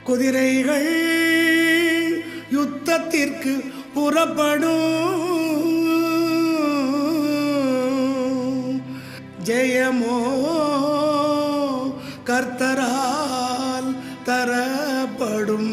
குதிரைகள் யுத்தத்திற்கு புறப்படும், ஜெயமோ கர்த்தரால் தரப்படும்.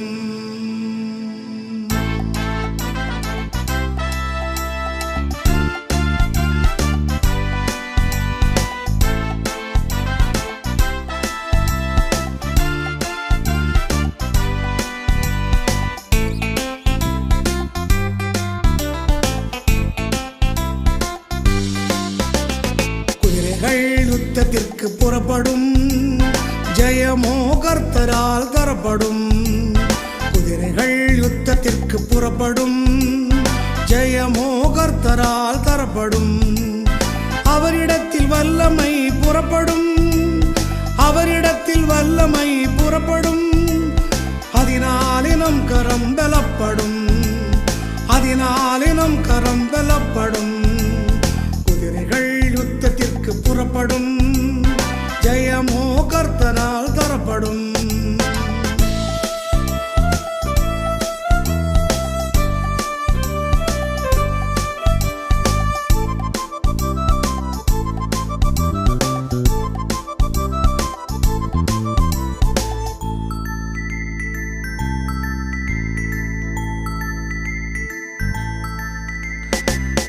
யுத்தத்திற்கு புறப்படும், ஜெயமோ கர்த்தரால் தரப்படும். குதிரைகள் யுத்தத்திற்கு புறப்படும், ஜெயமோ கர்த்தரால் தரப்படும். அவரிடத்தில் வல்லமை புறப்படும், அவரிடத்தில் வல்லமை புறப்படும். அதனாலே நம் கரம் பலப்படும், அதனாலே நம் கரம் பலப்படும். குதிரைகள் யுத்தத்திற்கு புறப்படும், ஜெயமோ கர்த்தரால் தரப்படும்.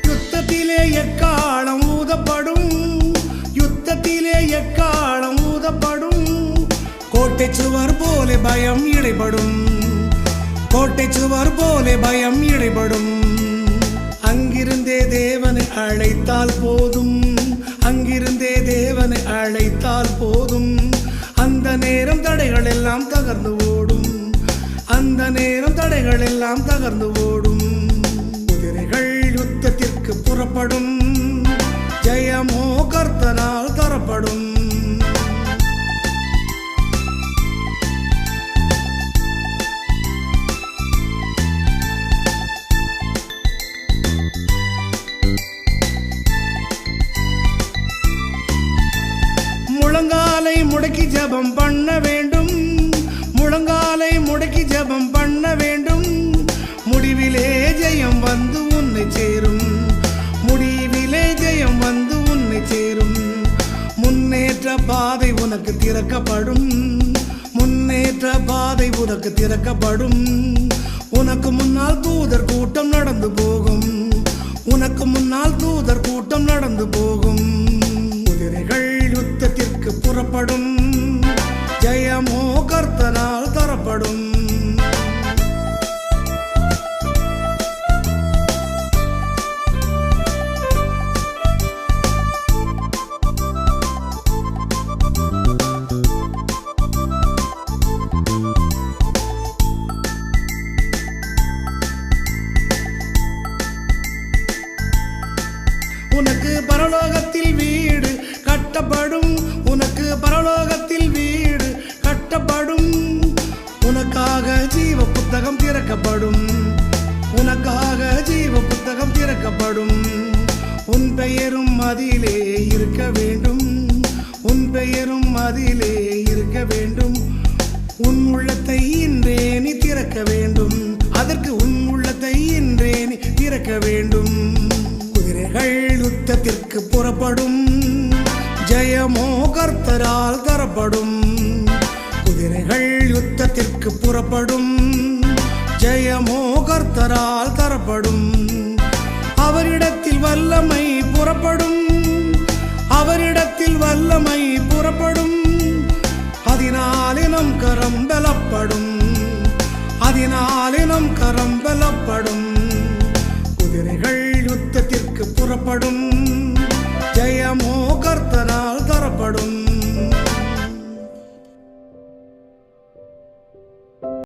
யுத்தத்திலே எக்காலம் ஊதப்படும், யுத்தத்திலே எக்காலம் ஊதப்படும். கோட்டை சுவர் போல பயம் இடைபடும், கோட்டை சுவர் போல பயம் இடைபடும். அங்கிருந்தே தேவனை அழைத்தால் போதும், அங்கிருந்தே தேவனை அழைத்தால் போதும். அந்த நேரம் தடைகள் எல்லாம் தகர்ந்து ஓடும், அந்த நேரம் தடைகள் எல்லாம் தகர்ந்து ஓடும். குதிரைகள் யுத்தத்திற்கு புறப்படும், ஜெயமோ கர்த்தரால் தரப்படும். முழங்காலை முடக்கி ஜெபம் பண்ண வேண்டும், முழங்காலை முடக்கி ஜெபம் பண்ண வேண்டும். முடிவிலே ஜெயம் வந்து உன்னை சேரும், முடிவிலே ஜெயம் வந்து உன்னை சேரும். முன்னேற்ற பாதை உனக்கு திறக்கப்படும், முன்னேற்ற பாதை உனக்கு திறக்கப்படும். உனக்கு முன்னால் தூதர் கூட்டம் நடந்து போகும், உனக்கு முன்னால் தூதர் கூட்டம் நடந்து போகும். குதிரைகள் யுத்தத்திற்கு புறப்படும், ஜெயமோ கர்த்தரால் தரப்படும். உனக்கு பரலோகத்தில் வீடு கட்டப்படும், உனக்கு பரலோகத்தில் வீடு கட்டப்படும். உனக்காக ஜீவ புத்தகம் திறக்கப்படும், உனக்காக ஜீவ புத்தகம் திறக்கப்படும். உன் பெயரும் அதிலே இருக்க வேண்டும், உன் பெயரும் அதிலே இருக்க வேண்டும். உன் உள்ளத்தை இன்றே நீ திறக்க வேண்டும், அதற்கு உன் உள்ளத்தை இன்றே நீ திறக்க வேண்டும். குதிரைகள் யுத்தத்திற்கு புறப்படும், ஜெயமோ கர்த்தரால் தரப்படும். குதிரைகள் யுத்தத்திற்கு புறப்படும், ஜெயமோ கர்த்தரால் தரப்படும். அவரிடத்தில் வல்லமை புறப்படும், அவரிடத்தில் வல்லமை புறப்படும். அதனாலே நம் கரம் பலப்படும், அதனாலே நம் கரம் பலப்படும். குதிரைகள் யுத்தத்திற்கு புறப்படும்,